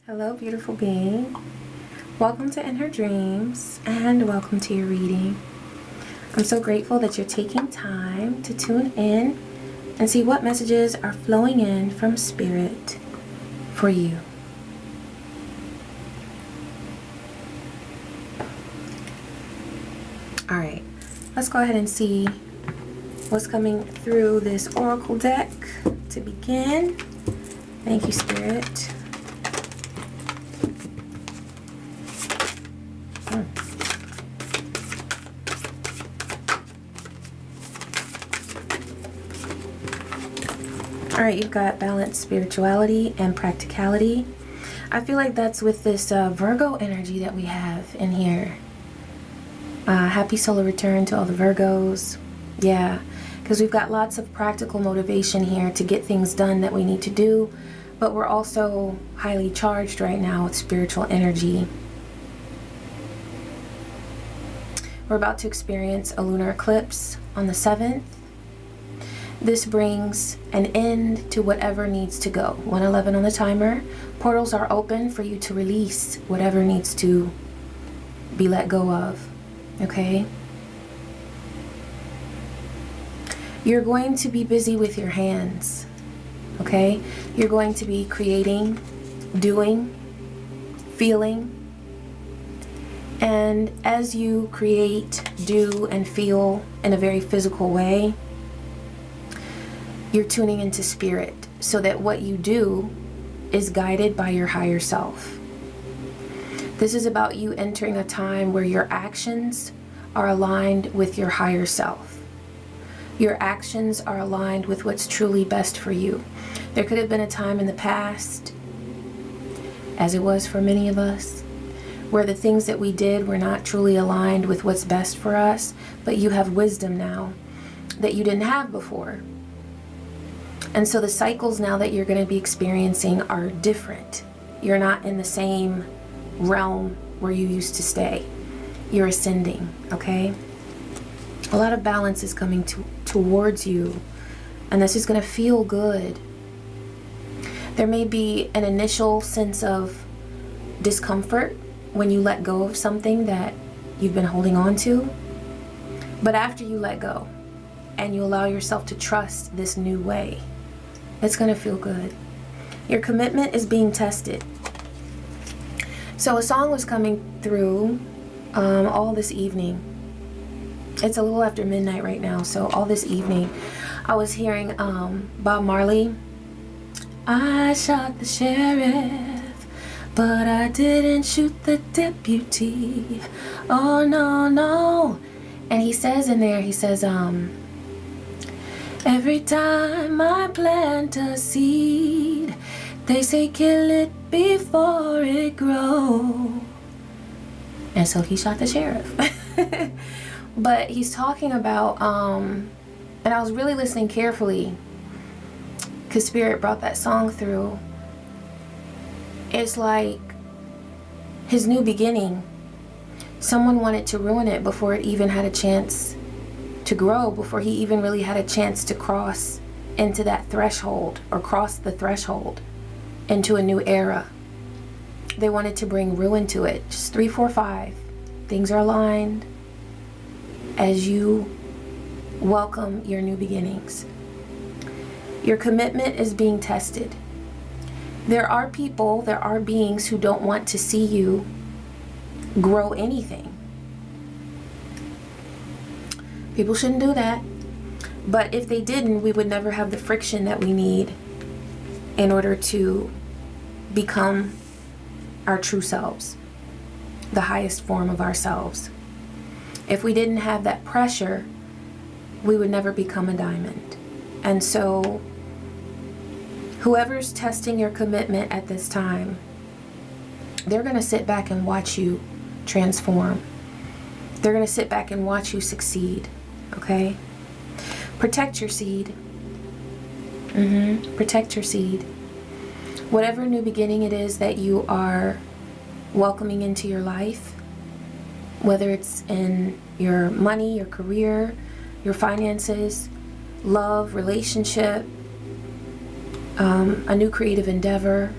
Hello, beautiful being. Welcome to In Her Dreams and welcome to your reading. I'm so grateful that you're taking time to tune in and see what messages are flowing in from Spirit for you. All right, let's go ahead and see what's coming through this oracle deck to begin. Thank you, Spirit. Alright, you've got balance, spirituality, and practicality. I feel like that's with this Virgo energy that we have in here. Happy solar return to all the Virgos. Yeah, because we've got lots of practical motivation here to get things done that we need to do, but we're also highly charged right now with spiritual energy. We're about to experience a lunar eclipse on the 7th. This brings an end to whatever needs to go. 1:11 on the timer. Portals are open for you to release whatever needs to be let go of. Okay? You're going to be busy with your hands. Okay? You're going to be creating, doing, feeling. And as you create, do, and feel in a very physical way, you're tuning into spirit so that what you do is guided by your higher self. This is about you entering a time where your actions are aligned with your higher self. Your actions are aligned with what's truly best for you. There could have been a time in the past, as it was for many of us, where the things that we did were not truly aligned with what's best for us, but you have wisdom now that you didn't have before. And so the cycles now that you're going to be experiencing are different. You're not in the same realm where you used to stay. You're ascending, okay? A lot of balance is coming towards you, and this is going to feel good. There may be an initial sense of discomfort when you let go of something that you've been holding on to, but after you let go and you allow yourself to trust this new way, it's going to feel good. Your commitment is being tested. So a song was coming through all this evening. It's a little after midnight right now, so all this evening I was hearing Bob Marley. I shot the sheriff, but I didn't shoot the deputy. Oh no, no. And he says in there, he says, every time I plant a seed, they say kill it before it grows. And so he shot the sheriff. But he's talking about, and I was really listening carefully because Spirit brought that song through. It's like his new beginning. Someone wanted to ruin it before it even had a chance to grow, before he even really had a chance to cross into that threshold or cross the threshold into a new era. They wanted to bring ruin to it. Just 3, 4, 5. Things are aligned as you welcome your new beginnings. Your commitment is being tested. There are people, there are beings who don't want to see you grow anything. People shouldn't do that. But if they didn't, we would never have the friction that we need in order to become our true selves, the highest form of ourselves. If we didn't have that pressure, we would never become a diamond. And so whoever's testing your commitment at this time, they're going to sit back and watch you transform. They're going to sit back and watch you succeed. Okay? Protect your seed. Protect your seed. Whatever new beginning it is that you are welcoming into your life, whether it's in your money, your career, your finances, love, relationship, a new creative endeavor,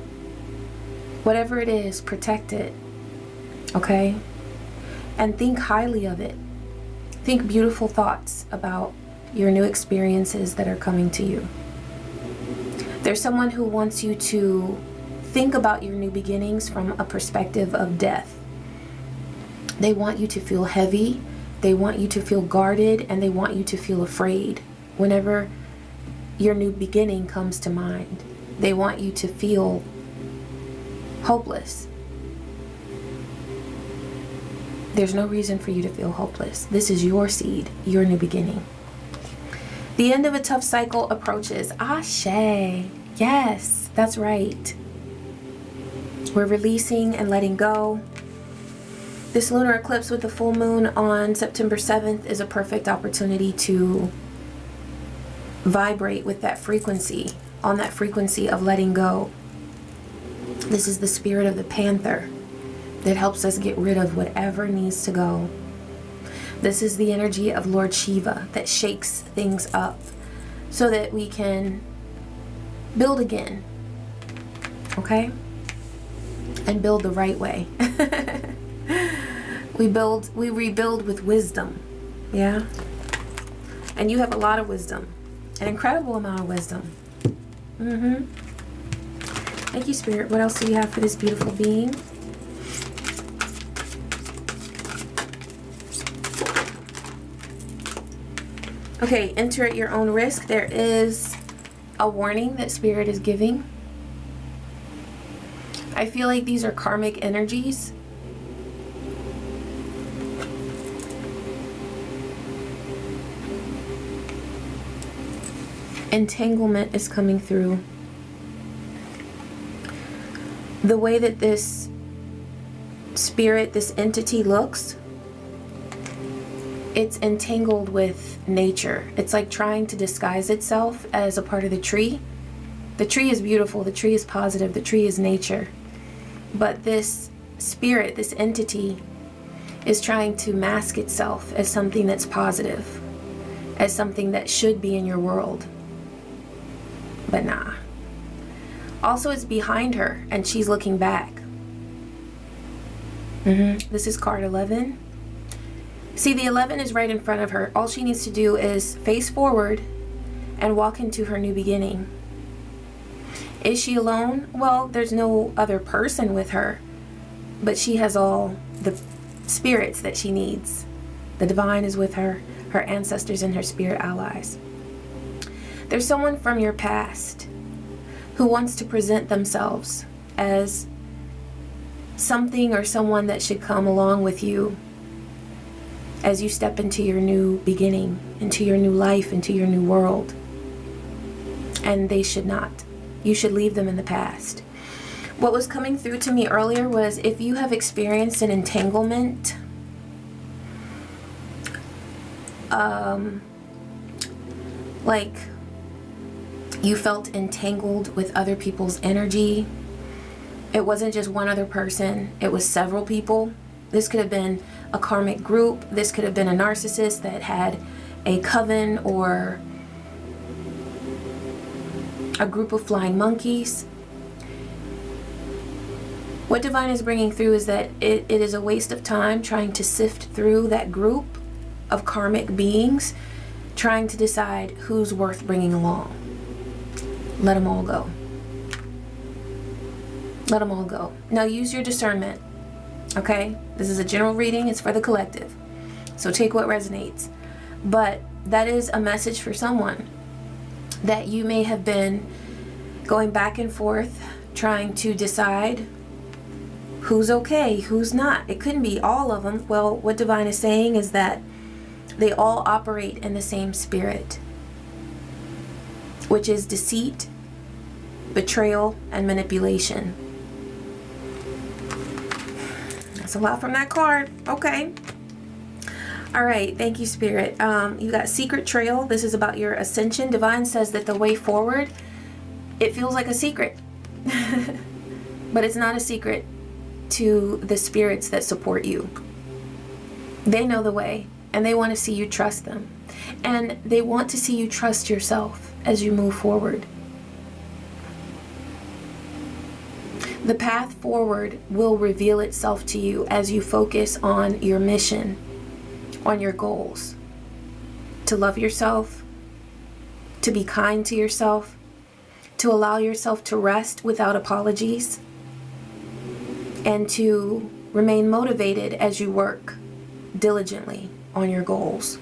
Whatever it is, protect it, okay? And think highly of it. Think beautiful thoughts about your new experiences that are coming to you. There's someone who wants you to think about your new beginnings from a perspective of death. They want you to feel heavy, they want you to feel guarded, and they want you to feel afraid whenever your new beginning comes to mind. They want you to feel hopeless. There's no reason for you to feel hopeless. This is your seed, your new beginning. The end of a tough cycle approaches. Ashe. Yes, that's right. We're releasing and letting go. This lunar eclipse with the full moon on September 7th is a perfect opportunity to vibrate with that frequency, on that frequency of letting go. This is the spirit of the panther that helps us get rid of whatever needs to go. This is the energy of Lord Shiva that shakes things up so that we can build again, okay? And build the right way. We rebuild with wisdom, yeah? And you have a lot of wisdom, an incredible amount of wisdom. Thank you, Spirit. What else do you have for this beautiful being? Okay, enter at your own risk. There is a warning that Spirit is giving. I feel like these are karmic energies. Entanglement is coming through. The way that this spirit, this entity looks, it's entangled with nature. It's like trying to disguise itself as a part of the tree. The tree is beautiful, the tree is positive, the tree is nature. But this spirit, this entity, is trying to mask itself as something that's positive, as something that should be in your world. But nah. Also, it's behind her and she's looking back. This is card 11. See, the 11 is right in front of her. All she needs to do is face forward and walk into her new beginning. Is she alone? Well, there's no other person with her, but she has all the spirits that she needs. The divine is with her, her ancestors and her spirit allies. There's someone from your past who wants to present themselves as something or someone that should come along with you as you step into your new beginning, into your new life, into your new world. And they should not. You should leave them in the past. What was coming through to me earlier was if you have experienced an entanglement, like you felt entangled with other people's energy. It wasn't just one other person, it was several people. This could have been a karmic group. This could have been a narcissist that had a coven or a group of flying monkeys. What Divine is bringing through is that it is a waste of time trying to sift through that group of karmic beings, trying to decide who's worth bringing along. Let them all go. Let them all go. Now use your discernment, okay? This is a general reading. It's for the collective. So take what resonates. But that is a message for someone that you may have been going back and forth trying to decide who's okay, who's not. It couldn't be all of them. Well, what Divine is saying is that they all operate in the same spirit, which is deceit, betrayal, and manipulation. That's a lot from that card. Okay. All right. Thank you, Spirit. You got Secret Trail. This is about your ascension. Divine says that the way forward, it feels like a secret. But it's not a secret to the spirits that support you. They know the way, and they want to see you trust them. And they want to see you trust yourself as you move forward. The path forward will reveal itself to you as you focus on your mission, on your goals. To love yourself, to be kind to yourself, to allow yourself to rest without apologies, and to remain motivated as you work diligently on your goals.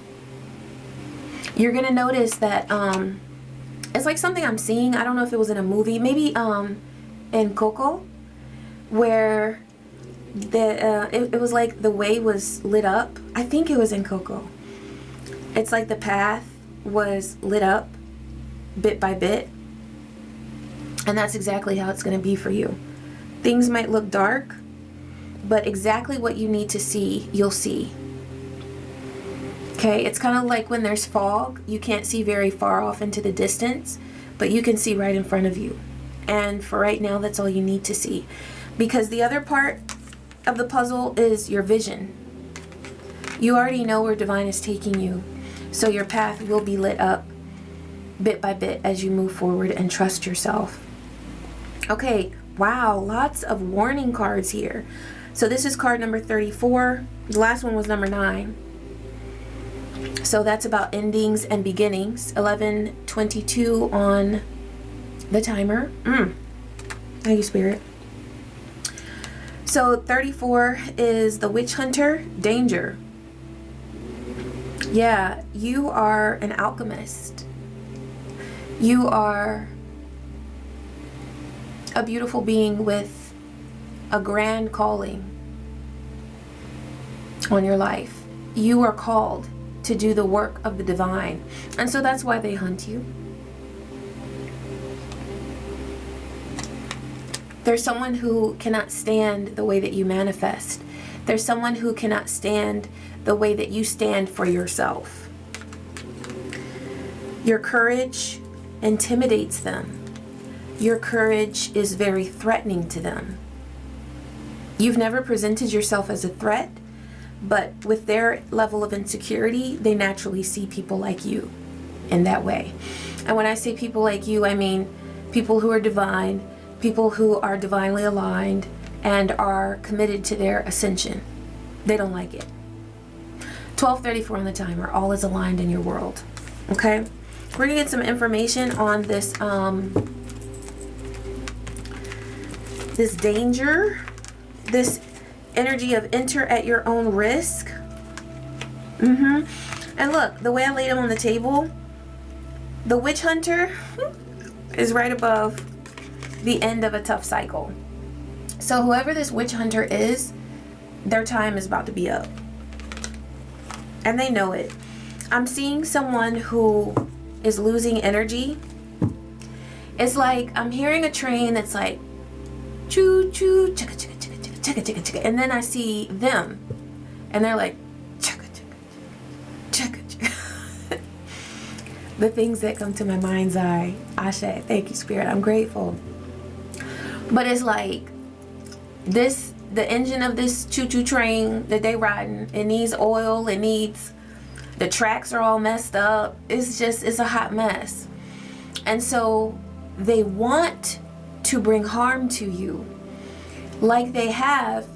You're going to notice that it's like something I'm seeing. I don't know if it was in a movie, maybe in Coco, where it was like the way was lit up. I think it was in Coco. It's like the path was lit up bit by bit. And that's exactly how it's going to be for you. Things might look dark, but exactly what you need to see, you'll see. Okay, it's kind of like when there's fog, you can't see very far off into the distance, but you can see right in front of you. And for right now, that's all you need to see. Because the other part of the puzzle is your vision. You already know where divine is taking you, so your path will be lit up bit by bit as you move forward and trust yourself. Okay, wow, lots of warning cards here. So this is card number 34. The last one was number 9. So that's about endings and beginnings. 11:22 on the timer. Thank you, Spirit. So 34 is the Witch Hunter, danger. Yeah, you are an alchemist. You are a beautiful being with a grand calling on your life. You are called to do the work of the divine. And so that's why they hunt you. There's someone who cannot stand the way that you manifest. There's someone who cannot stand the way that you stand for yourself. Your courage intimidates them. Your courage is very threatening to them. You've never presented yourself as a threat, but with their level of insecurity, they naturally see people like you in that way. And when I say people like you, I mean people who are divine, people who are divinely aligned and are committed to their ascension. They don't like it. 12:34 on the timer. All is aligned in your world. Okay? We're gonna get some information on this this danger, this energy of enter at your own risk. And look, the way I laid them on the table, the Witch Hunter is right above the end of a tough cycle. So whoever this Witch Hunter is, their time is about to be up. And they know it. I'm seeing someone who is losing energy. It's like I'm hearing a train that's like choo choo chicka chicka chicka chicka chicka chicka, and then I see them and they're like chicka chicka chicka chicka. The things that come to my mind's eye. Ashe, thank you, Spirit. I'm grateful. But it's like this, the engine of this choo-choo train that they riding, it needs oil, it needs, the tracks are all messed up. It's a hot mess. And so they want to bring harm to you like they have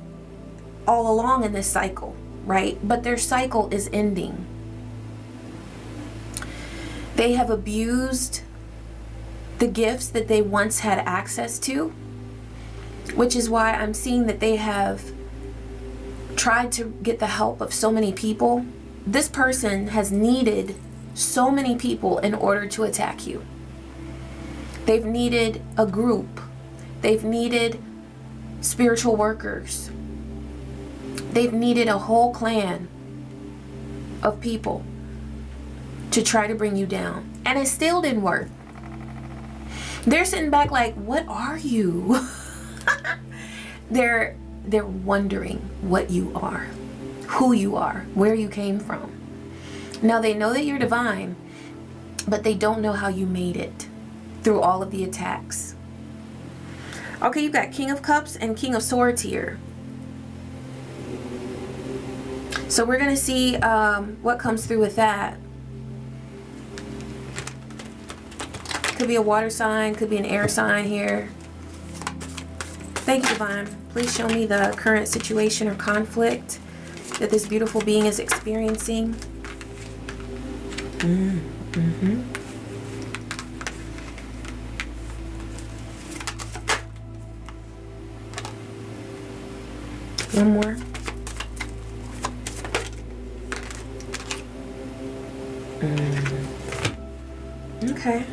all along in this cycle, right? But their cycle is ending. They have abused the gifts that they once had access to, which is why I'm seeing that they have tried to get the help of so many people. This person has needed so many people in order to attack you. They've needed a group. They've needed spiritual workers. They've needed a whole clan of people to try to bring you down. And it still didn't work. They're sitting back like, what are you? They're wondering what you are, who you are, where you came from. Now they know that you're divine, but they don't know how you made it through all of the attacks. Okay, you've got King of Cups and King of Swords here. So we're going to see what comes through with that. Could be a water sign, could be an air sign here. Thank you, Divine. Please show me the current situation or conflict that this beautiful being is experiencing. One more. Okay.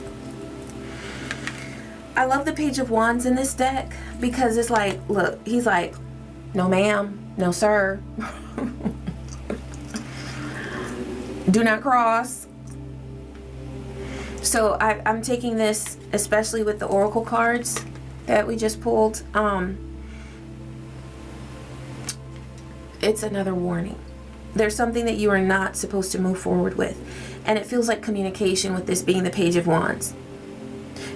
I love the Page of Wands in this deck because it's like, look, he's like, no ma'am, no sir. Do not cross. So I'm taking this, especially with the oracle cards that we just pulled. It's another warning. There's something that you are not supposed to move forward with. And it feels like communication with this being the Page of Wands.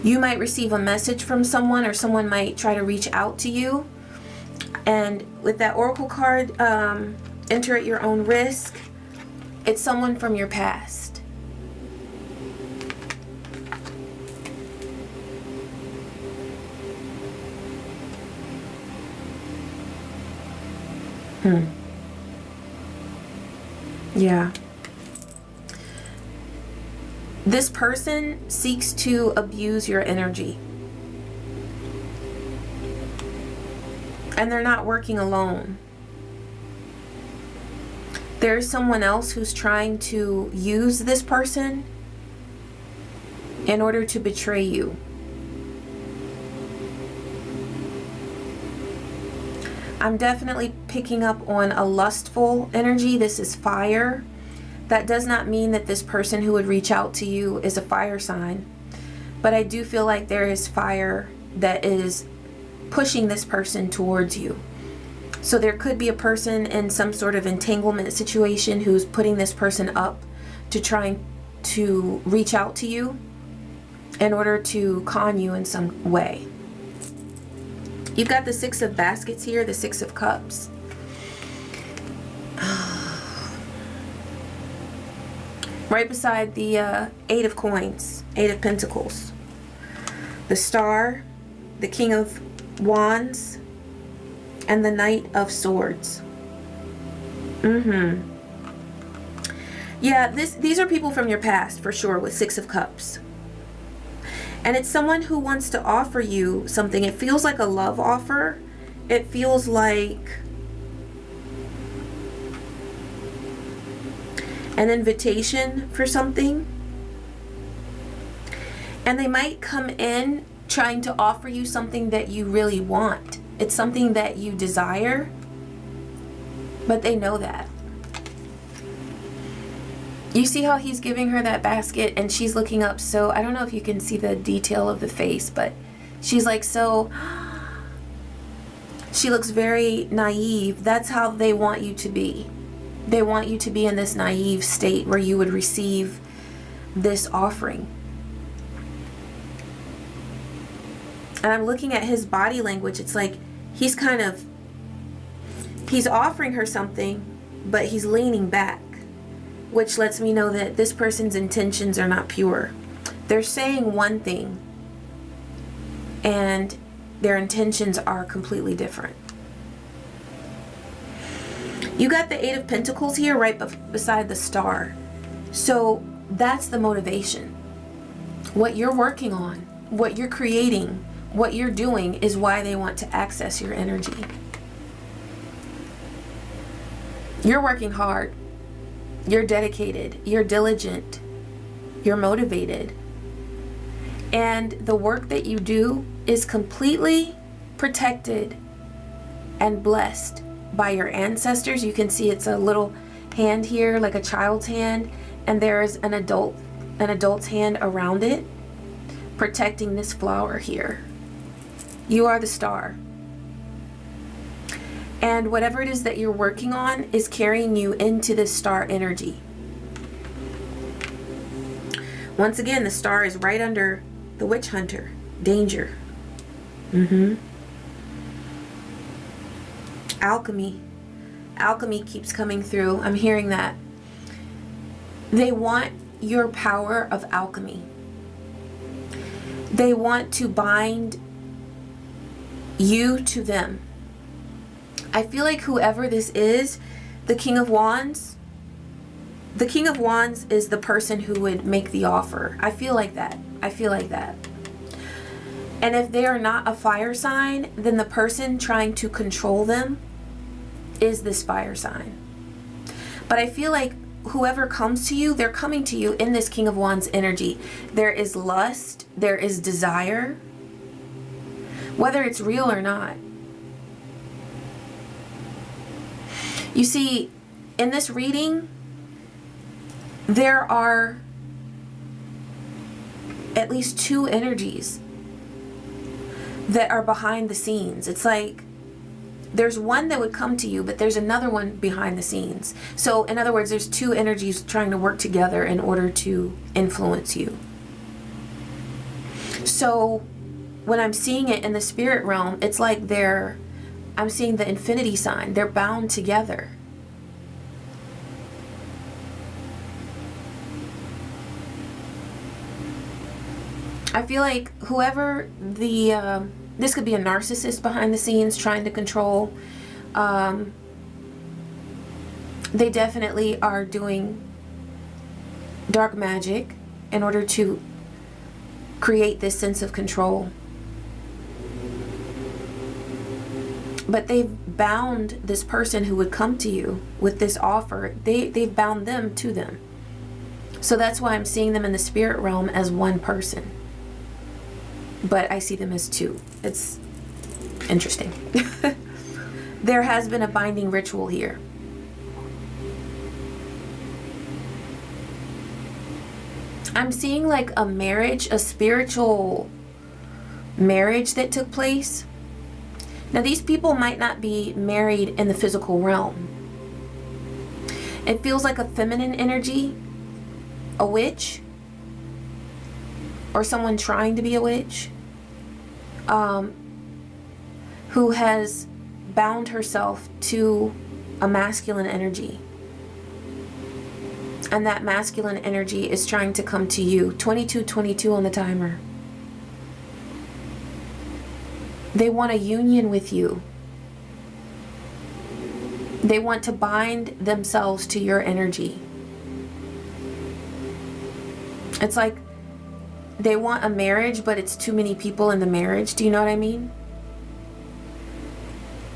You might receive a message from someone, or someone might try to reach out to you. And with that oracle card, enter at your own risk. It's someone from your past. Yeah. This person seeks to abuse your energy. And they're not working alone. There's someone else who's trying to use this person in order to betray you. I'm definitely picking up on a lustful energy. This is fire. That does not mean that this person who would reach out to you is a fire sign. But I do feel like there is fire that is pushing this person towards you. So there could be a person in some sort of entanglement situation who's putting this person up to trying to reach out to you in order to con you in some way. You've got the Six of Baskets here, the Six of Cups. Right beside the Eight of Coins, Eight of Pentacles. The Star, the King of Wands, and the Knight of Swords. Yeah, these are people from your past, for sure, with Six of Cups. And it's someone who wants to offer you something. It feels like a love offer. It feels like an invitation for something. And they might come in trying to offer you something that you really want. It's something that you desire, but they know that. You see how he's giving her that basket and she's looking up, so I don't know if you can see the detail of the face, but she's like, so she looks very naive. That's how they want you to be. They want you to be in this naive state where you would receive this offering. And I'm looking at his body language. It's like he's offering her something, but he's leaning back, which lets me know that this person's intentions are not pure. They're saying one thing, and their intentions are completely different. You got the Eight of Pentacles here right beside the Star. So that's the motivation. What you're working on, what you're creating, what you're doing is why they want to access your energy. You're working hard. You're dedicated. You're diligent. You're motivated. And the work that you do is completely protected and blessed by your ancestors. You can see it's a little hand here, like a child's hand, and there's an adult's hand around it, protecting this flower here. You are the Star. And whatever it is that you're working on is carrying you into this Star energy. Once again, the Star is right under the Witch Hunter. Danger. Alchemy. Alchemy keeps coming through. I'm hearing that. They want your power of alchemy. They want to bind you to them. I feel like whoever this is, the King of Wands is the person who would make the offer. I feel like that. I feel like that. And if they are not a fire sign, then the person trying to control them is this fire sign. But I feel like whoever comes to you, they're coming to you in this King of Wands energy. There is lust, there is desire, whether it's real or not. You see, in this reading, there are at least two energies that are behind the scenes. It's like there's one that would come to you, but there's another one behind the scenes. So in other words, there's two energies trying to work together in order to influence you. So when I'm seeing it in the spirit realm, it's like I'm seeing the infinity sign. They're bound together. I feel like whoever this could be a narcissist behind the scenes trying to control. They definitely are doing dark magic in order to create this sense of control. But they've bound this person who would come to you with this offer. They've bound them to them. So that's why I'm seeing them in the spirit realm as one person. But I see them as two. It's interesting. There has been a binding ritual here. I'm seeing like a marriage, a spiritual marriage that took place. Now these people might not be married in the physical realm. It feels like a feminine energy, a witch, or someone trying to be a witch, who has bound herself to a masculine energy. And that masculine energy is trying to come to you. 2222 on the timer. They want a union with you. They want to bind themselves to your energy. It's like they want a marriage, but it's too many people in the marriage. Do you know what I mean?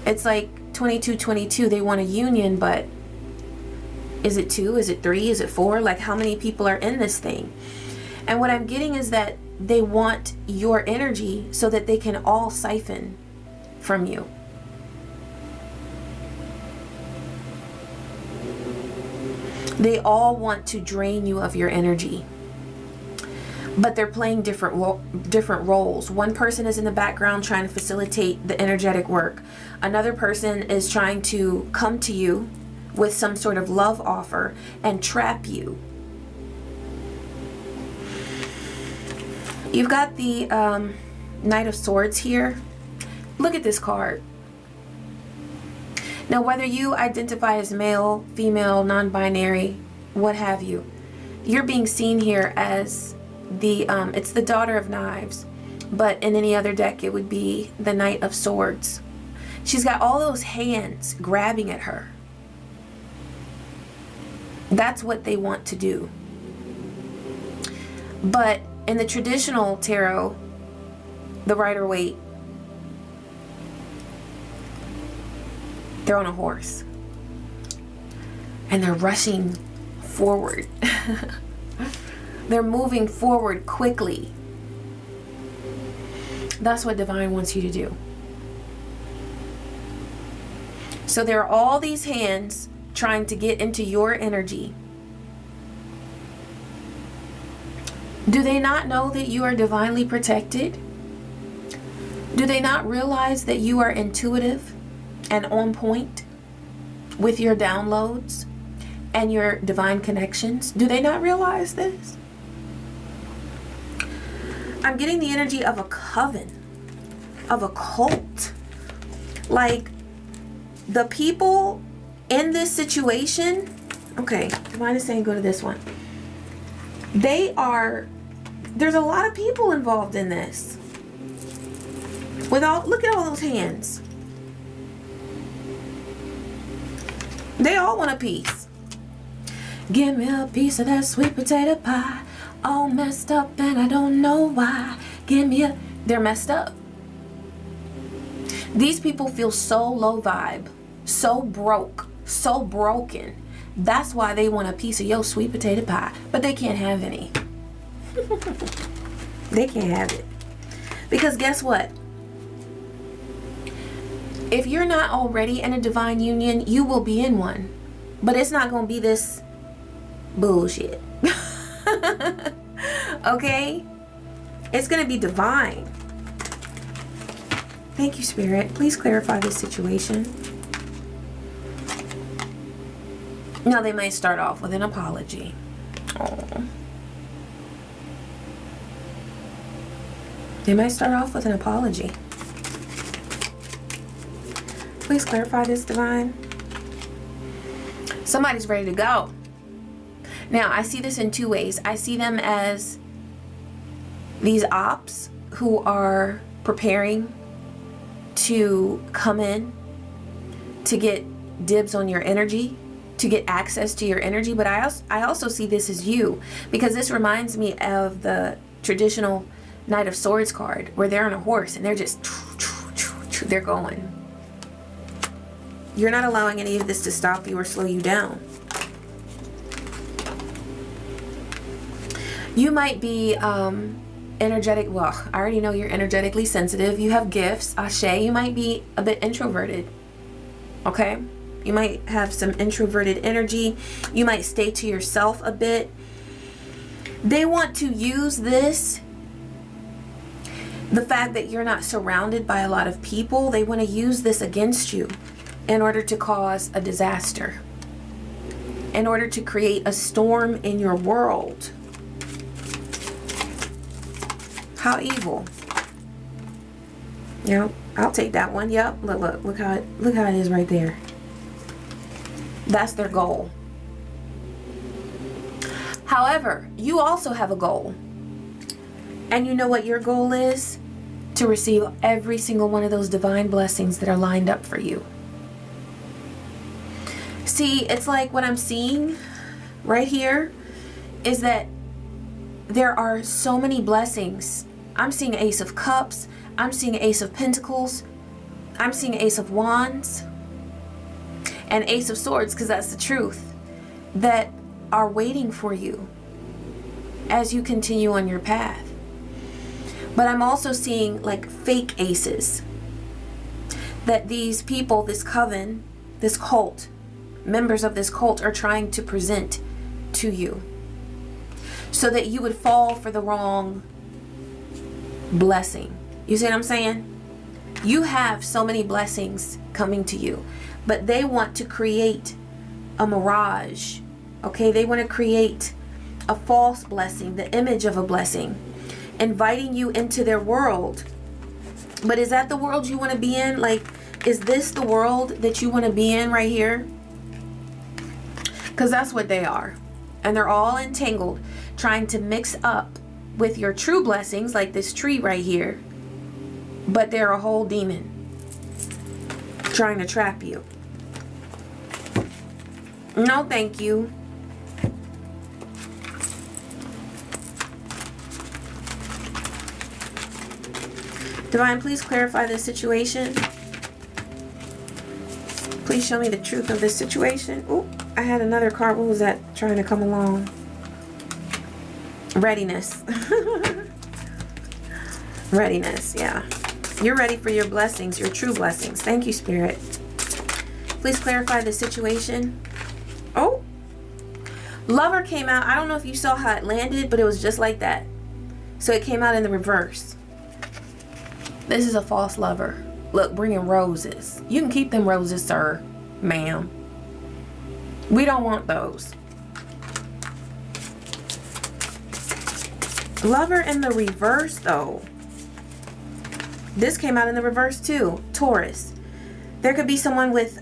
It's like 2222, they want a union, but is it 2? Is it 3? Is it 4? Like, how many people are in this thing? And what I'm getting is that they want your energy so that they can all siphon from you. They all want to drain you of your energy. But they're playing different roles. One person is in the background trying to facilitate the energetic work. Another person is trying to come to you with some sort of love offer and trap you. You've got the Knight of Swords here. Look at this card. Now, whether you identify as male, female, non-binary, what have you, you're being seen here as it's the Daughter of Knives, but in any other deck it would be the Knight of Swords. She's got all those hands grabbing at her. That's what they want to do. But in the traditional tarot, the Rider-Waite, they're on a horse and they're rushing forward. They're moving forward quickly. That's what Divine wants you to do. So there are all these hands trying to get into your energy. Do they not know that you are divinely protected? Do they not realize that you are intuitive and on point with your downloads and your divine connections? Do they not realize this? I'm getting the energy of a coven, of a cult. Like, the people in this situation, okay, Divine is saying go to this one. There's a lot of people involved in this. Look at all those hands. They all want a piece. Give me a piece of that sweet potato pie. All messed up and I don't know why. Give me a... They're messed up. These people feel so low vibe, so broke, so broken. That's why they want a piece of your sweet potato pie. But they can't have any. They can't have it. Because guess what? If you're not already in a divine union, you will be in one. But it's not going to be this bullshit. Okay? It's going to be divine. Thank you, Spirit. Please clarify this situation. Now, they might start off with an apology. Oh. They might start off with an apology. Please clarify this, divine. Somebody's ready to go. Now, I see this in two ways. I see them as these ops who are preparing to come in to get dibs on your energy, to get access to your energy. But I also see this as you, because this reminds me of the traditional Knight of Swords card where they're on a horse and they're just they're going. You're not allowing any of this to stop you or slow you down. You might be energetic. Well, I already know you're energetically sensitive. You have gifts. Ashe. You might be a bit introverted. Okay? You might have some introverted energy. You might stay to yourself a bit. They want to use this, the fact that you're not surrounded by a lot of people, they want to use this against you in order to cause a disaster, in order to create a storm in your world. How evil. Yeah, I'll take that one. Yep. Look how it is right there. That's their goal. However, you also have a goal. And you know what your goal is? To receive every single one of those divine blessings that are lined up for you. See, it's like what I'm seeing right here is that there are so many blessings. I'm seeing Ace of Cups. I'm seeing Ace of Pentacles. I'm seeing Ace of Wands. And Ace of Swords, because that's the truth, that are waiting for you as you continue on your path. But I'm also seeing like fake aces. That these people, this coven, this cult, members of this cult are trying to present to you. So that you would fall for the wrong blessing. You see what I'm saying? You have so many blessings coming to you. But they want to create a mirage. Okay? They want to create a false blessing, the image of a blessing, inviting you into their world. But is that the world you want to be in? Like, is this the world that you want to be in right here? Because that's what they are. And they're all entangled, trying to mix up with your true blessings, like this tree right here. But they're a whole demon trying to trap you. No, thank you. Divine, please clarify this situation. Please show me the truth of this situation. Oh, I had another card. What was that trying to come along? Readiness. Readiness, yeah. You're ready for your blessings, your true blessings. Thank you, Spirit. Please clarify the situation. Oh, Lover came out. I don't know if you saw how it landed, but it was just like that. So it came out in the reverse. This is a false lover. Look, bringing roses. You can keep them roses, sir, ma'am. We don't want those. Lover in the reverse, though. This came out in the reverse, too. Taurus. There could be someone with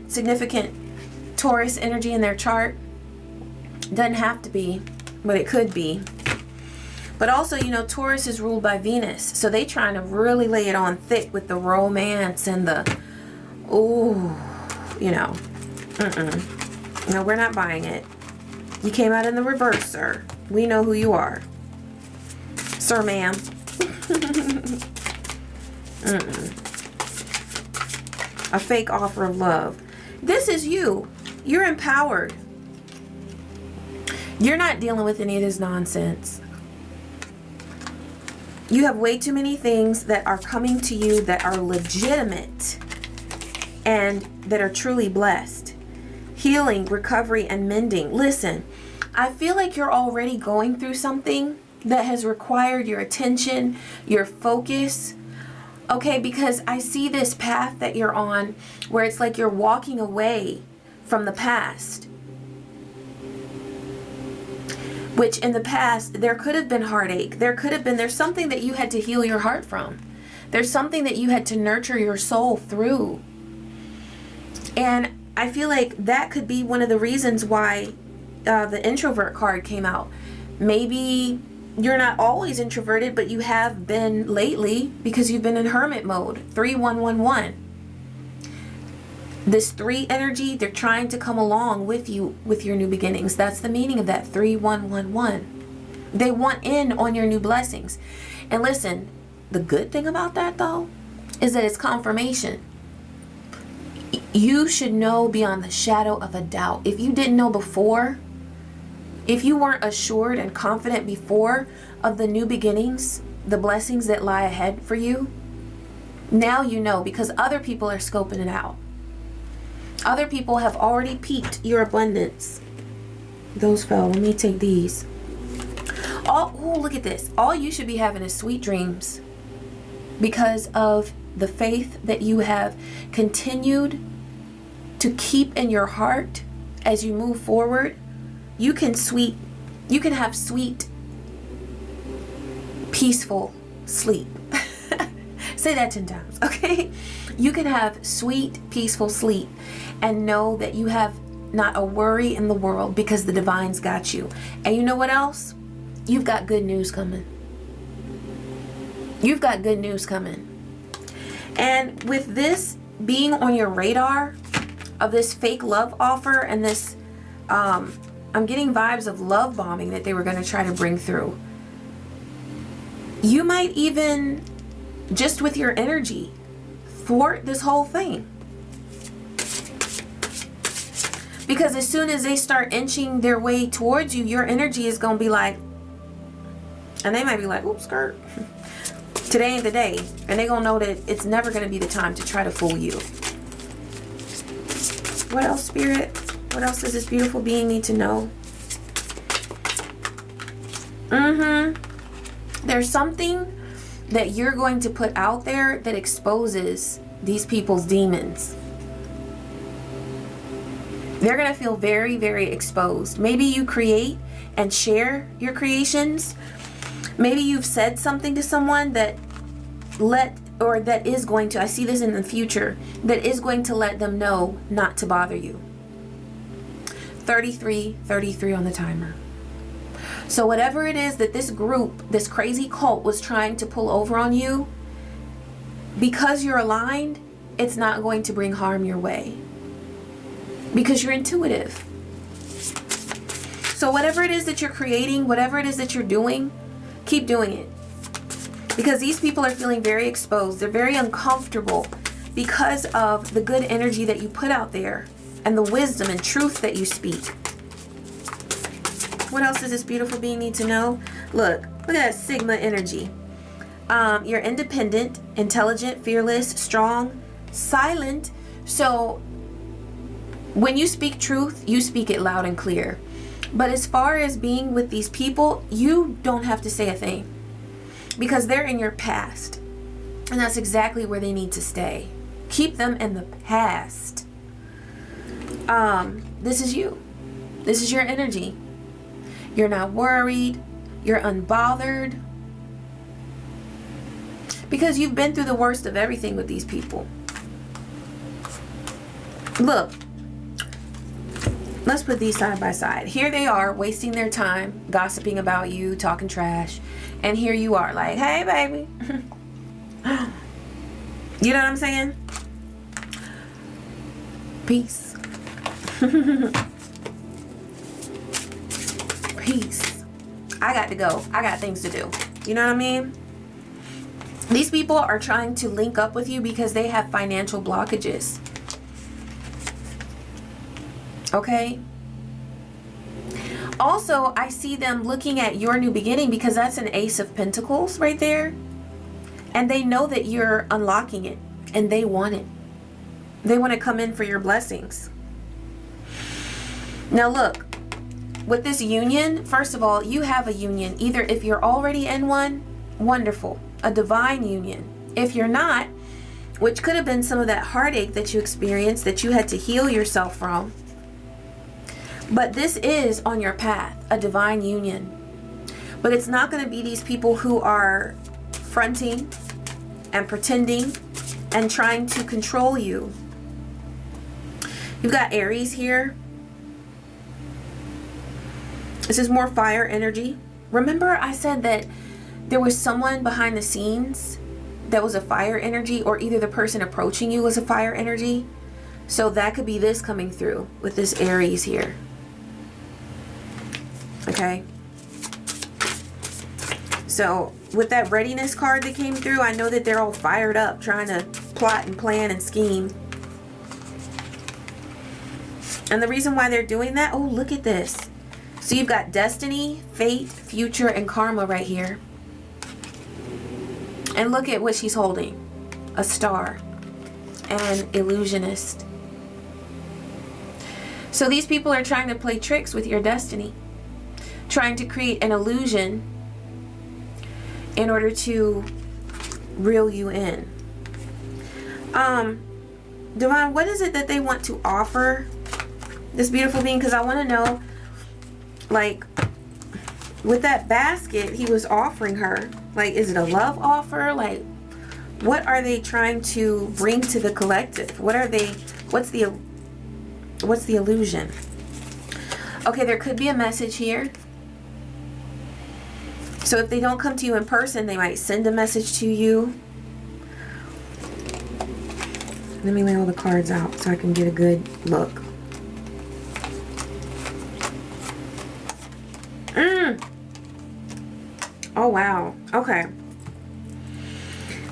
significant Taurus energy in their chart. Doesn't have to be, but it could be. But also, you know, Taurus is ruled by Venus. So they trying to really lay it on thick with the romance and the, ooh, you know. No, we're not buying it. You came out in the reverse, sir. We know who you are. Sir, ma'am. A fake offer of love. This is you. You're empowered. You're not dealing with any of this nonsense. You have way too many things that are coming to you that are legitimate and that are truly blessed. Healing, recovery, and mending. Listen, I feel like you're already going through something that has required your attention, your focus. Okay, because I see this path that you're on where it's like you're walking away from the past. Which in the past, there could have been heartache. There's something that you had to heal your heart from. There's something that you had to nurture your soul through. And I feel like that could be one of the reasons why the introvert card came out. Maybe you're not always introverted, but you have been lately because you've been in hermit mode. 3-1-1-1. This 3 energy, they're trying to come along with you with your new beginnings. That's the meaning of that 3-1-1-1. They want in on your new blessings. And listen, the good thing about that though is that it's confirmation. You should know beyond the shadow of a doubt. If you didn't know before, if you weren't assured and confident before of the new beginnings, the blessings that lie ahead for you, now you know because other people are scoping it out. Other people have already peaked your abundance. Those fell. Let me take these. Oh, look at this. All you should be having is sweet dreams because of the faith that you have continued to keep in your heart as you move forward. You can have sweet, peaceful sleep. Say that 10 times, okay? You can have sweet, peaceful sleep and know that you have not a worry in the world because the divine's got you. And you know what else? You've got good news coming. You've got good news coming. And with this being on your radar of this fake love offer and this, I'm getting vibes of love bombing that they were going to try to bring through. You might even, just with your energy, thwart this whole thing. Because as soon as they start inching their way towards you, your energy is going to be like, and they might be like, oops, skirt. Today ain't the day. And they're going to know that it's never going to be the time to try to fool you. What else, Spirit? What else does this beautiful being need to know? There's something that you're going to put out there that exposes these people's demons. They're going to feel very, very exposed. Maybe you create and share your creations. Maybe you've said something to someone that is going to, I see this in the future, that is going to let them know not to bother you. 33 on the timer. So whatever it is that this group, this crazy cult was trying to pull over on you, because you're aligned, it's not going to bring harm your way. Because you're intuitive. So whatever it is that you're creating, whatever it is that you're doing, keep doing it. Because these people are feeling very exposed. They're very uncomfortable because of the good energy that you put out there and the wisdom and truth that you speak. What else does this beautiful being need to know? Look at that Sigma energy. You're independent, intelligent, fearless, strong, silent. So when you speak truth, you speak it loud and clear. But as far as being with these people, you don't have to say a thing. Because they're in your past. And that's exactly where they need to stay. Keep them in the past. This is you. This is your energy. You're not worried. You're unbothered. Because you've been through the worst of everything with these people. Look. Let's put these side by side. Here they are wasting their time, gossiping about you, talking trash. And here you are like, hey, baby. You know what I'm saying? Peace. Peace. I got to go. I got things to do. You know what I mean? These people are trying to link up with you because they have financial blockages. Okay? Also, I see them looking at your new beginning because that's an Ace of Pentacles right there. And they know that you're unlocking it and they want it. They want to come in for your blessings. Now look, with this union, first of all, you have a union. Either if you're already in one, wonderful, a divine union. If you're not, which could have been some of that heartache that you experienced that you had to heal yourself from. But this is on your path, a divine union. But it's not going to be these people who are fronting and pretending and trying to control you. You've got Aries here. This is more fire energy. Remember I said that there was someone behind the scenes that was a fire energy, or either the person approaching you was a fire energy? So that could be this coming through with this Aries here. Okay. So with that readiness card that came through, I know that they're all fired up trying to plot and plan and scheme. And the reason why they're doing that, oh, look at this. So you've got destiny, fate, future, and karma right here. And look at what she's holding. A star. An illusionist. So these people are trying to play tricks with your destiny. Trying to create an illusion in order to reel you in. Divine, what is it that they want to offer this beautiful being? Because I want to know, like, with that basket he was offering her, like, is it a love offer? Like, what are they trying to bring to the collective? What are they, what's the illusion? Okay, there could be a message here. So if they don't come to you in person, they might send a message to you. Let me lay all the cards out so I can get a good look. Oh, wow. Okay.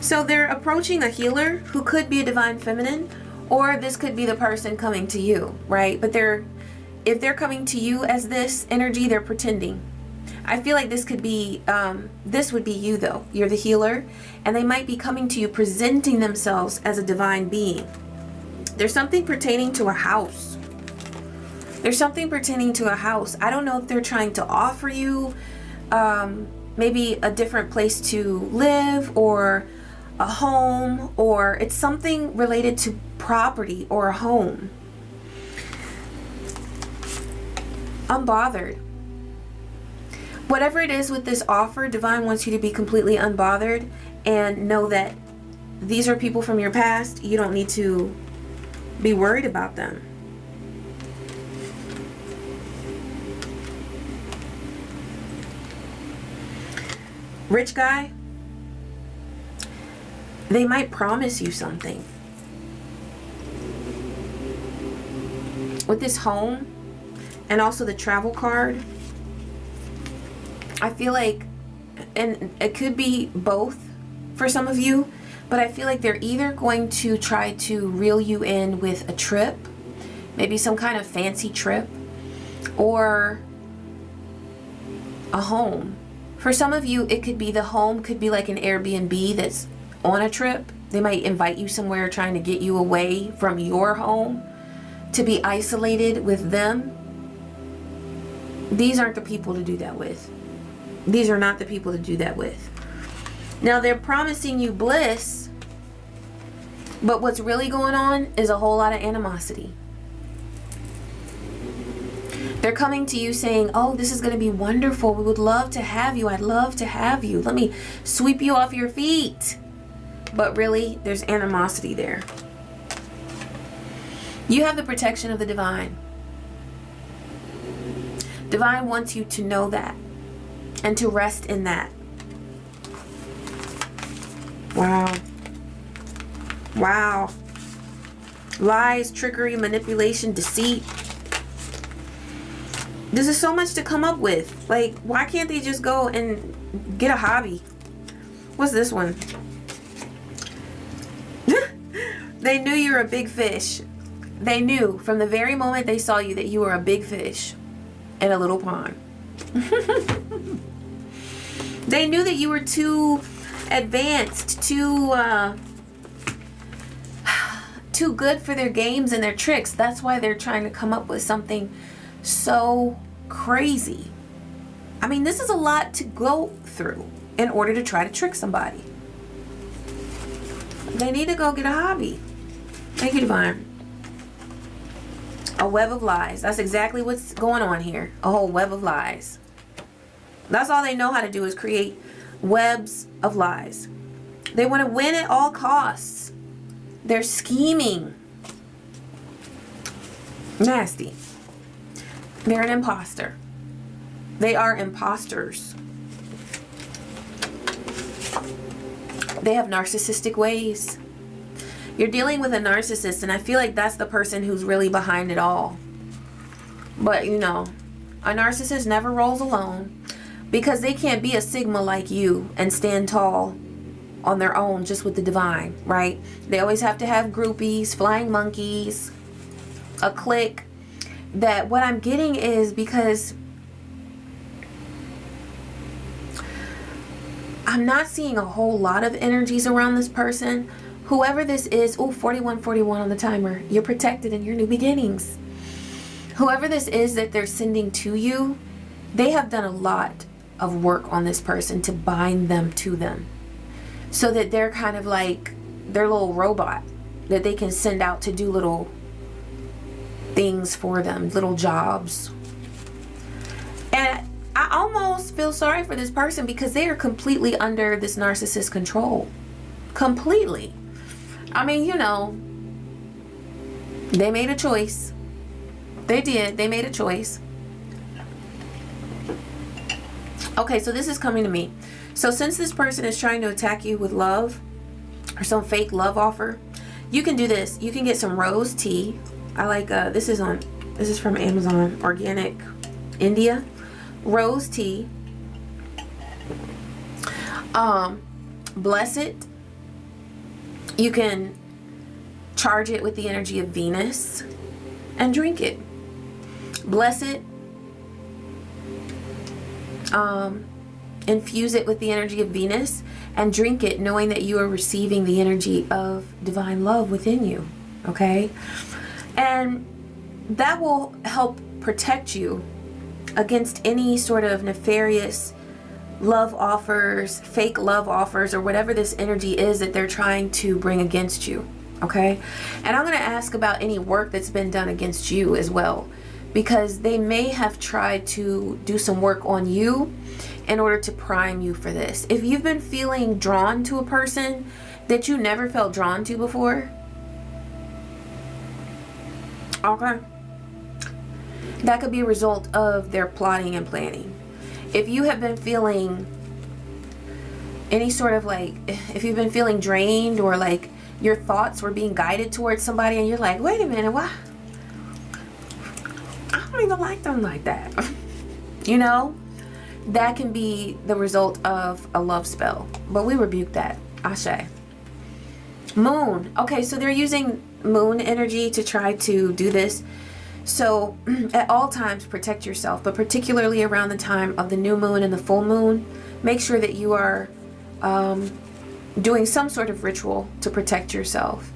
So they're approaching a healer who could be a divine feminine, or this could be the person coming to you, right? But if they're coming to you as this energy, they're pretending. I feel like this could be, this would be you though. You're the healer, and they might be coming to you presenting themselves as a divine being. There's something pertaining to a house. There's something pertaining to a house. I don't know if they're trying to offer you maybe a different place to live, or a home, or it's something related to property or a home. Unbothered. Whatever it is with this offer, Divine wants you to be completely unbothered and know that these are people from your past. You don't need to be worried about them. Rich guy, they might promise you something. With this home and also the travel card, I feel like, and it could be both for some of you, but I feel like they're either going to try to reel you in with a trip, maybe some kind of fancy trip, or a home. For some of you, it could be the home could be like an Airbnb that's on a trip. They might invite you somewhere trying to get you away from your home to be isolated with them. These aren't the people to do that with. These are not the people to do that with. Now they're promising you bliss, but what's really going on is a whole lot of animosity. They're coming to you saying, oh, this is going to be wonderful. We would love to have you. I'd love to have you. Let me sweep you off your feet. But really, there's animosity there. You have the protection of the divine. Divine wants you to know that and to rest in that. Wow. Wow. Lies, trickery, manipulation, deceit. This is so much to come up with. Like, why can't they just go and get a hobby? What's this one? They knew you were a big fish. They knew from the very moment they saw you that you were a big fish in a little pond. They knew that you were too advanced, too good for their games and their tricks. That's why they're trying to come up with something so crazy. I mean, this is a lot to go through in order to try to trick somebody. They need to go get a hobby. Thank you, Divine. A web of lies. That's exactly what's going on here. A whole web of lies. That's all they know how to do, is create webs of lies. They want to win at all costs. They're scheming. Nasty. They're an imposter. They are imposters. They have narcissistic ways. You're dealing with a narcissist, and I feel like that's the person who's really behind it all. But, you know, a narcissist never rolls alone, because they can't be a Sigma like you and stand tall on their own just with the divine, right? They always have to have groupies, flying monkeys, a clique. That what I'm getting is because I'm not seeing a whole lot of energies around this person. Whoever this is, oh, 4141 on the timer. You're protected in your new beginnings. Whoever this is that they're sending to you, they have done a lot of work on this person to bind them to them. So that they're kind of like their little robot that they can send out to do little things for them, little jobs. And I almost feel sorry for this person because they are completely under this narcissist control. Completely. I mean, you know, they made a choice. They did. They made a choice. Okay, so this is coming to me. So since this person is trying to attack you with love or some fake love offer, you can do this. You can get some rose tea. I like this is from Amazon, organic India. Rose tea. Bless it. You can charge it with the energy of Venus and drink it. Bless it. Infuse it with the energy of Venus and drink it, knowing that you are receiving the energy of divine love within you. Okay? And that will help protect you against any sort of nefarious love offers, fake love offers, or whatever this energy is that they're trying to bring against you. Okay? And I'm going to ask about any work that's been done against you as well, because they may have tried to do some work on you in order to prime you for this. If you've been feeling drawn to a person that you never felt drawn to before, okay, that could be a result of their plotting and planning. If you have been feeling any sort of like, if you've been feeling drained, or like your thoughts were being guided towards somebody and you're like, wait a minute, why? I don't even like them like that. You know, that can be the result of a love spell. But we rebuke that. Ashe. Moon. Okay, so they're using moon energy to try to do this. So at all times protect yourself, but particularly around the time of the new moon and the full moon, make sure that you are doing some sort of ritual to protect yourself.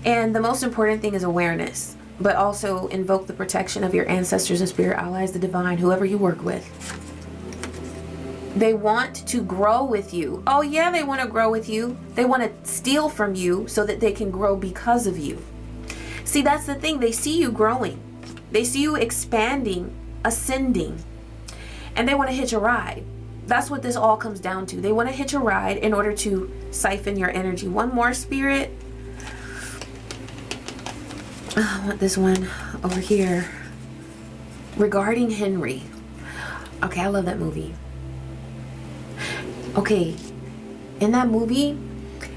And the most important thing is awareness, but also invoke the protection of your ancestors and spirit allies, the divine, whoever you work with. They want to grow with you. Oh yeah, they want to grow with you. They want to steal from you so that they can grow because of you. See, that's the thing. They see you growing. They see you expanding, ascending, and they want to hitch a ride. That's what this all comes down to. They want to hitch a ride in order to siphon your energy. One more, spirit. I want this one over here. Regarding Henry. Okay, I love that movie. Okay, in that movie,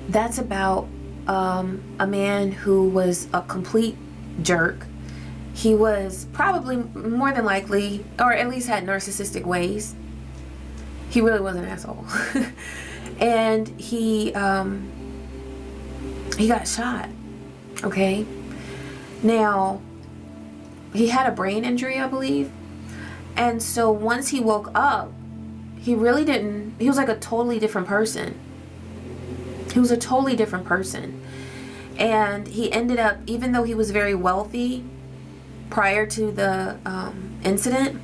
That's about a man who was a complete jerk. He was probably, more than likely, or at least had narcissistic ways. He really was an asshole. And he got shot. Okay. Now, he had a brain injury, I believe. And so once he woke up, he was like a totally different person. He was a totally different person. And he ended up, even though he was very wealthy prior to the incident,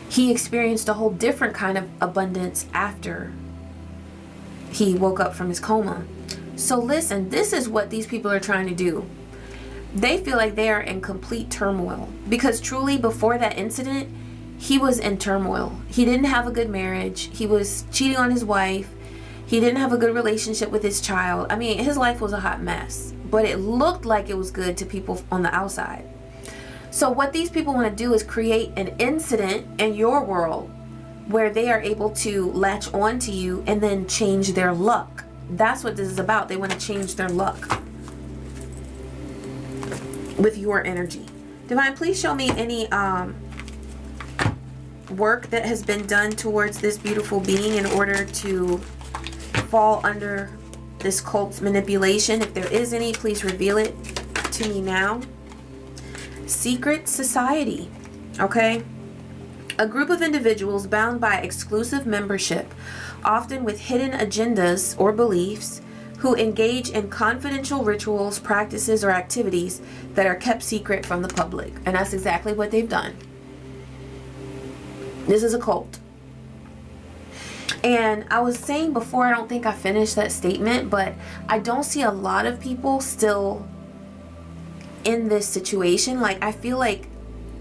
he experienced a whole different kind of abundance after he woke up from his coma. So listen, this is what these people are trying to do. They feel like they are in complete turmoil, because truly before that incident, he was in turmoil. He didn't have a good marriage. He was cheating on his wife. He didn't have a good relationship with his child. I mean, his life was a hot mess, but it looked like it was good to people on the outside. So what these people want to do is create an incident in your world where they are able to latch on to you and then change their luck. That's what this is about. They want to change their luck with your energy. Divine, please show me any work that has been done towards this beautiful being in order to fall under this cult's manipulation. If there is any, please reveal it to me now. Secret society. Okay. A group of individuals bound by exclusive membership, often with hidden agendas or beliefs, who engage in confidential rituals, practices, or activities that are kept secret from the public. And that's exactly what they've done. This is a cult. And I was saying before, I don't think I finished that statement, but I don't see a lot of people still in this situation. Like, I feel like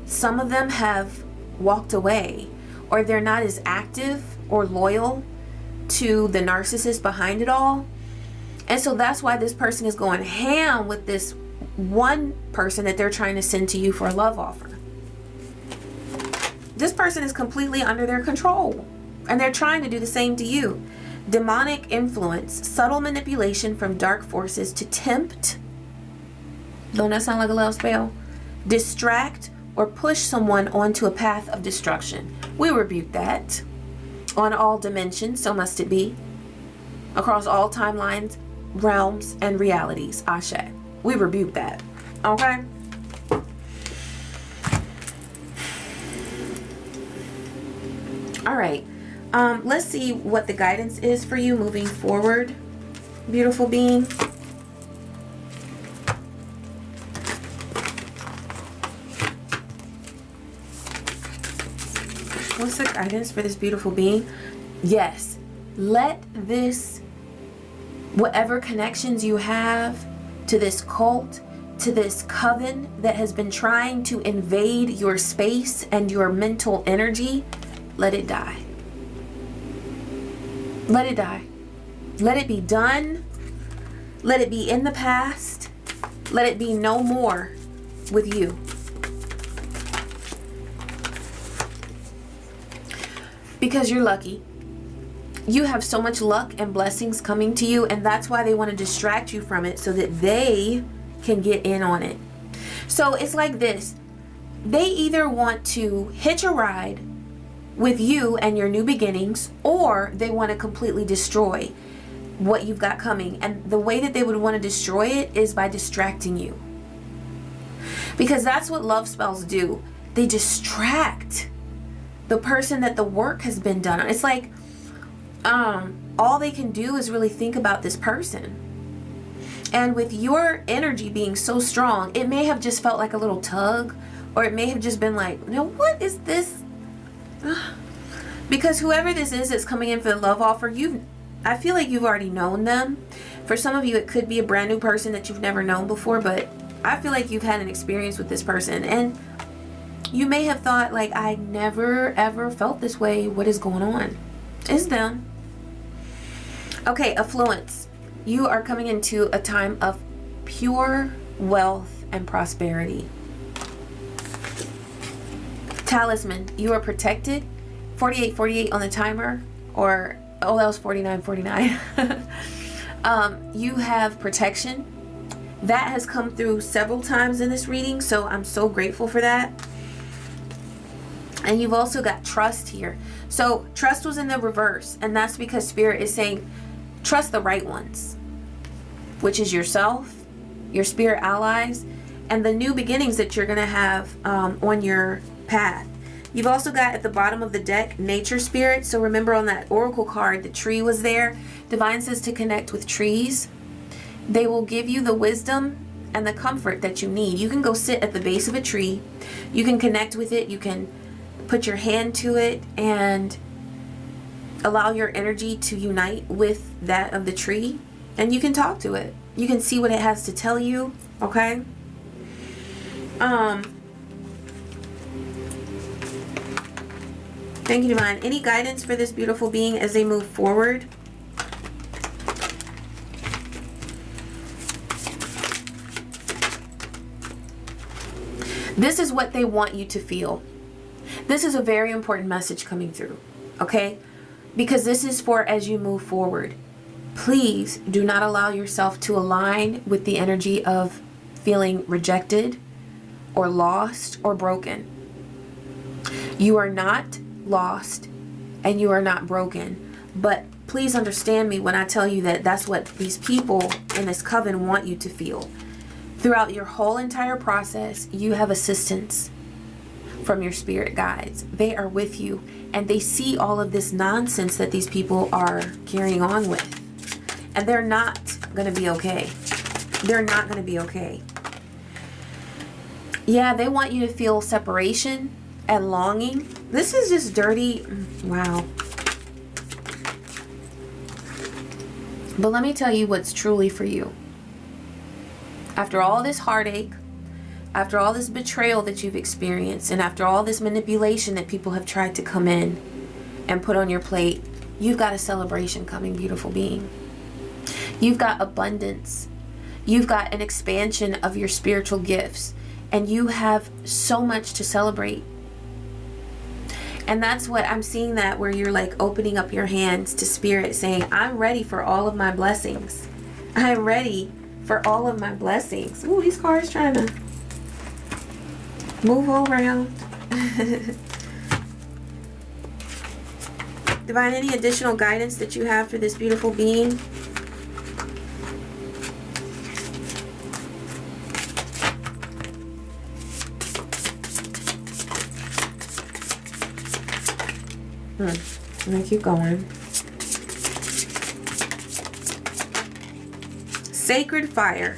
some of them have walked away, or they're not as active or loyal to the narcissist behind it all. And so that's why this person is going ham with this one person that they're trying to send to you for a love offer. This person is completely under their control, and they're trying to do the same to you. Demonic influence, subtle manipulation from dark forces to tempt, don't that sound like a love spell? Distract or push someone onto a path of destruction. We rebuke that on all dimensions, so must it be. Across all timelines, realms, and realities. Ashe. We rebuke that. Okay? Alright. Let's see what the guidance is for you moving forward, beautiful being. What's the guidance for this beautiful being? Yes. Let this, whatever connections you have to this cult, to this coven that has been trying to invade your space and your mental energy, let it die. Let it die. Let it be done. Let it be in the past. Let it be no more with you. Because you're lucky. You have so much luck and blessings coming to you, and that's why they want to distract you from it so that they can get in on it. So it's like this. They either want to hitch a ride with you and your new beginnings, or they want to completely destroy what you've got coming. And the way that they would want to destroy it is by distracting you. Because that's what love spells do. They distract the person that the work has been done on. It's like all they can do is really think about this person. And with your energy being so strong, it may have just felt like a little tug, or it may have just been like, you know, what is this? Because whoever this is that's coming in for the love offer, I feel like you've already known them. For some of you, it could be a brand new person that you've never known before, but I feel like you've had an experience with this person, and you may have thought, like, I never ever felt this way. What is going on? It's them. Okay, affluence. You are coming into a time of pure wealth and prosperity. Talisman. You are protected. 4848 on the timer, or oh, that was 4949. You have protection. That has come through several times in this reading, so I'm so grateful for that. And you've also got trust here. So trust was in the reverse, and that's because Spirit is saying trust the right ones, which is yourself, your spirit allies, and the new beginnings that you're going to have on your path. You've also got at the bottom of the deck nature spirit. So remember on that oracle card, the tree was there. Divine says to connect with trees. They will give you the wisdom and the comfort that you need. You can go sit at the base of a tree. You can connect with it. You can put your hand to it and allow your energy to unite with that of the tree. And you can talk to it. You can see what it has to tell you. Okay? Thank you, Divine. Any guidance for this beautiful being as they move forward? This is what they want you to feel. This is a very important message coming through, okay? Because this is for as you move forward. Please do not allow yourself to align with the energy of feeling rejected or lost or broken. You are not lost and you are not broken, but please understand me when I tell you that that's what these people in this coven want you to feel. Throughout your whole entire process, you have assistance from your spirit guides. They are with you and they see all of this nonsense that these people are carrying on with, and they're not going to be okay. They're not going to be okay. Yeah, they want you to feel separation and longing. This is just dirty. Wow. But let me tell you what's truly for you. After all this heartache, after all this betrayal that you've experienced, and after all this manipulation that people have tried to come in and put on your plate, you've got a celebration coming, beautiful being. You've got abundance. You've got an expansion of your spiritual gifts, and you have so much to celebrate. And that's what I'm seeing, that where you're like opening up your hands to spirit saying, I'm ready for all of my blessings. I'm ready for all of my blessings. Ooh, these cards trying to move all around. Divine, any additional guidance that you have for this beautiful being? I'm gonna keep going. Sacred fire.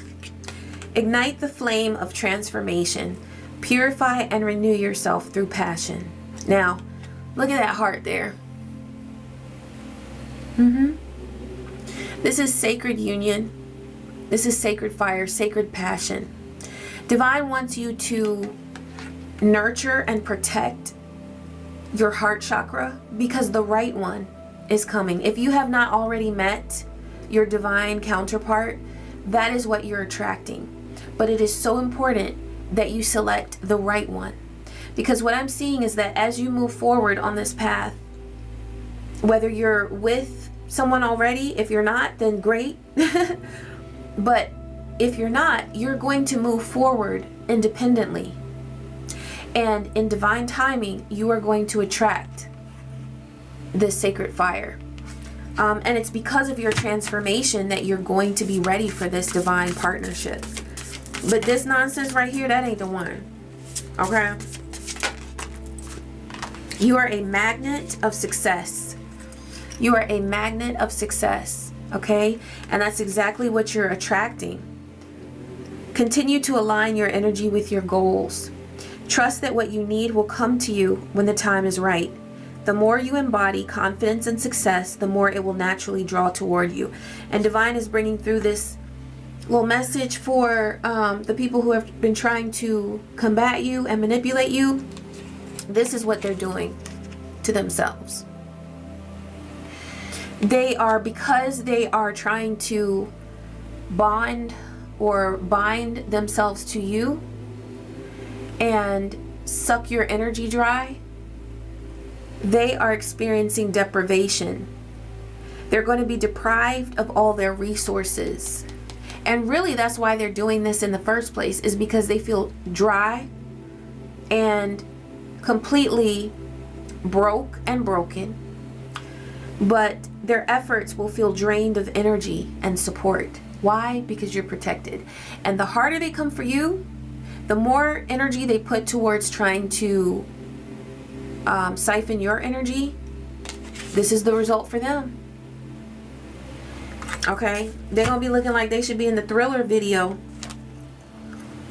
Ignite the flame of transformation. Purify and renew yourself through passion. Now, look at that heart there. This is sacred union. This is sacred fire, sacred passion. Divine wants you to nurture and protect your heart chakra, because the right one is coming. If you have not already met your divine counterpart, that is what you're attracting. But it is so important that you select the right one, because what I'm seeing is that as you move forward on this path, whether you're with someone already, if you're not, then great. But if you're not, you're going to move forward independently. And in divine timing, you are going to attract this sacred fire. And it's because of your transformation that you're going to be ready for this divine partnership. But this nonsense right here, that ain't the one. Okay? You are a magnet of success. You are a magnet of success. Okay? And that's exactly what you're attracting. Continue to align your energy with your goals. Trust that what you need will come to you when the time is right. The more you embody confidence and success, the more it will naturally draw toward you. And Divine is bringing through this little message for the people who have been trying to combat you and manipulate you. This is what they're doing to themselves. Because they are trying to bond or bind themselves to you and suck your energy dry, they are experiencing deprivation. They're going to be deprived of all their resources. And really, that's why they're doing this in the first place, is because they feel dry and completely broke and broken. But their efforts will feel drained of energy and support. Why? Because you're protected. And the harder they come for you, the more energy they put towards trying to siphon your energy, this is the result for them. Okay? They're going to be looking like they should be in the Thriller video.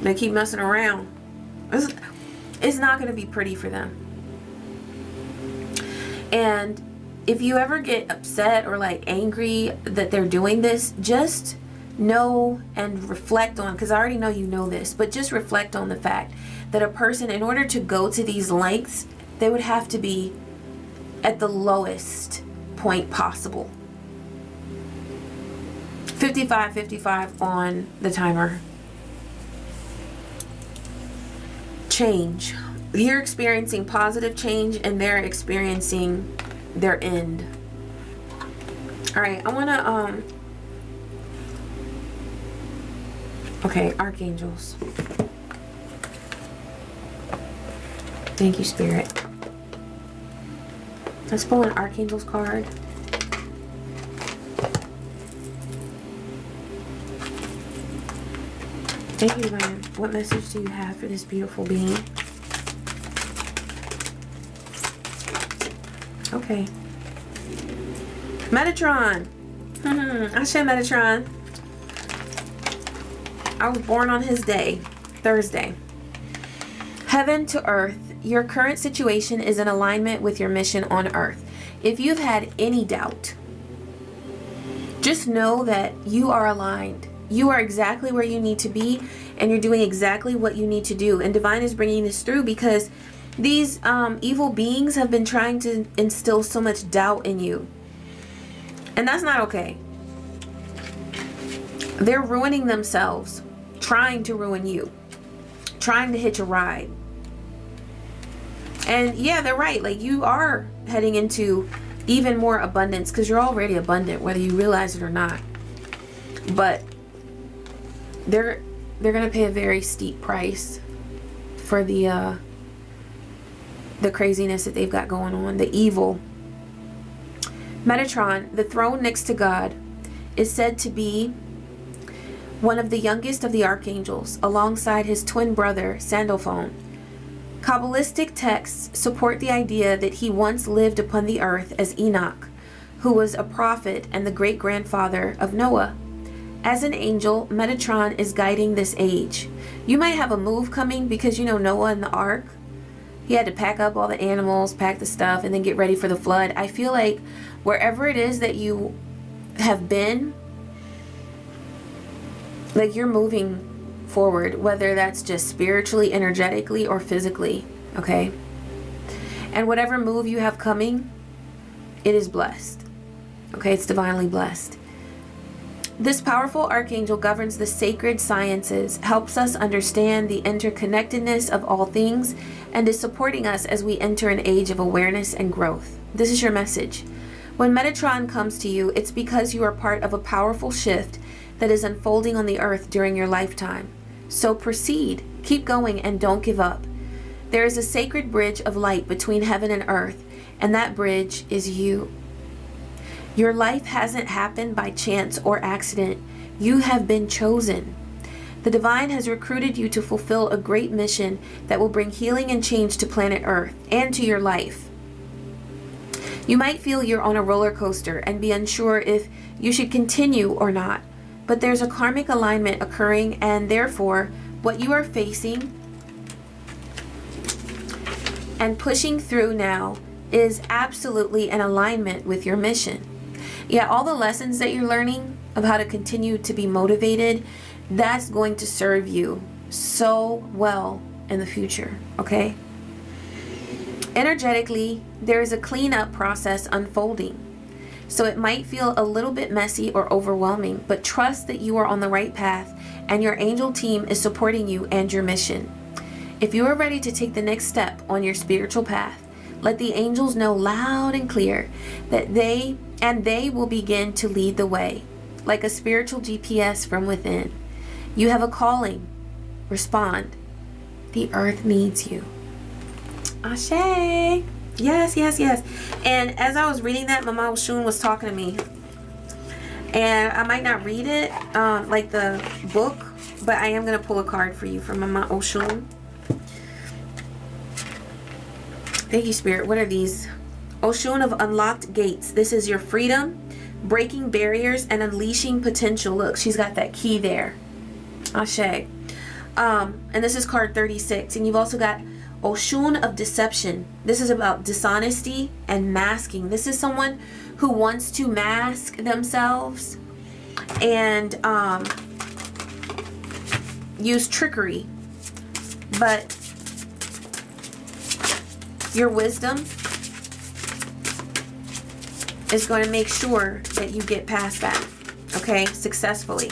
They keep messing around. It's not going to be pretty for them. And if you ever get upset or like angry that they're doing this, just know and reflect on, because I already know you know this, but just reflect on the fact that a person, in order to go to these lengths, they would have to be at the lowest point possible. 55 on the timer. Change. You're experiencing positive change and they're experiencing their end. All right, I want to okay, archangels. Thank you, Spirit. Let's pull an archangel's card. Thank you, Divine. What message do you have for this beautiful being? Okay. Metatron. I said Metatron. I was born on his day, Thursday. Heaven to earth. Your current situation is in alignment with your mission on earth. If you've had any doubt, just know that you are aligned. You are exactly where you need to be, and you're doing exactly what you need to do. And Divine is bringing this through because these evil beings have been trying to instill so much doubt in you. And that's not okay. They're ruining themselves, trying to ruin you, trying to hitch a ride. And yeah, they're right. Like, you are heading into even more abundance because you're already abundant, whether you realize it or not. But they're going to pay a very steep price for the craziness that they've got going on, the evil. Metatron, the throne next to God, is said to be one of the youngest of the archangels, alongside his twin brother, Sandalphon. Kabbalistic texts support the idea that he once lived upon the earth as Enoch, who was a prophet and the great-grandfather of Noah. As an angel, Metatron is guiding this age. You might have a move coming because, you know, Noah in the ark, he had to pack up all the animals, pack the stuff, and then get ready for the flood. I feel like wherever it is that you have been, like, you're moving forward, whether that's just spiritually, energetically, or physically, okay? And whatever move you have coming, it is blessed, okay? It's divinely blessed. This powerful archangel governs the sacred sciences, helps us understand the interconnectedness of all things, and is supporting us as we enter an age of awareness and growth. This is your message. When Metatron comes to you, it's because you are part of a powerful shift that is unfolding on the earth during your lifetime. So proceed, keep going, and don't give up. There is a sacred bridge of light between heaven and earth, and that bridge is you. Your life hasn't happened by chance or accident. You have been chosen. The divine has recruited you to fulfill a great mission that will bring healing and change to planet Earth and to your life. You might feel you're on a roller coaster and be unsure if you should continue or not, but there's a karmic alignment occurring, and therefore what you are facing and pushing through now is absolutely in alignment with your mission. Yeah, all the lessons that you're learning of how to continue to be motivated, that's going to serve you so well in the future, okay? Energetically, there is a cleanup process unfolding. So it might feel a little bit messy or overwhelming, but trust that you are on the right path and your angel team is supporting you and your mission. If you are ready to take the next step on your spiritual path, let the angels know loud and clear that they and they will begin to lead the way, like a spiritual GPS from within. You have a calling. Respond. The earth needs you. Ashe. Yes, yes, yes. And as I was reading that, Mama Oshun was talking to me. And I might not read it, like the book, but I am going to pull a card for you from Mama Oshun. Thank you, Spirit. What are these? Oshun of Unlocked Gates. This is your freedom, breaking barriers, and unleashing potential. Look, she's got that key there. Ashe. And this is card 36. And you've also got Oshun of Deception. This is about dishonesty and masking. This is someone who wants to mask themselves and use trickery. But your wisdom is going to make sure that you get past that, okay, successfully.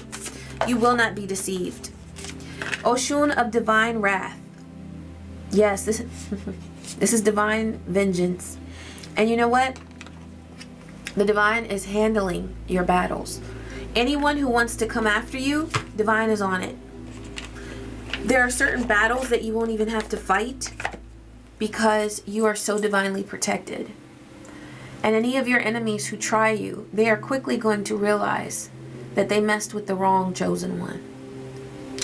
You will not be deceived. Oshun of Divine Wrath. Yes, this is divine vengeance. And you know what? The divine is handling your battles. Anyone who wants to come after you, divine is on it. There are certain battles that you won't even have to fight because you are so divinely protected. And any of your enemies who try you, they are quickly going to realize that they messed with the wrong chosen one.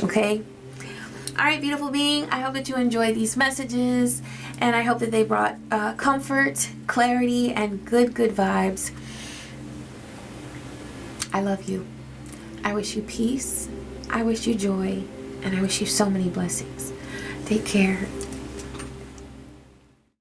Okay? All right, beautiful being. I hope that you enjoyed these messages, and I hope that they brought comfort, clarity, and good vibes. I love you. I wish you peace. I wish you joy, and I wish you so many blessings. Take care.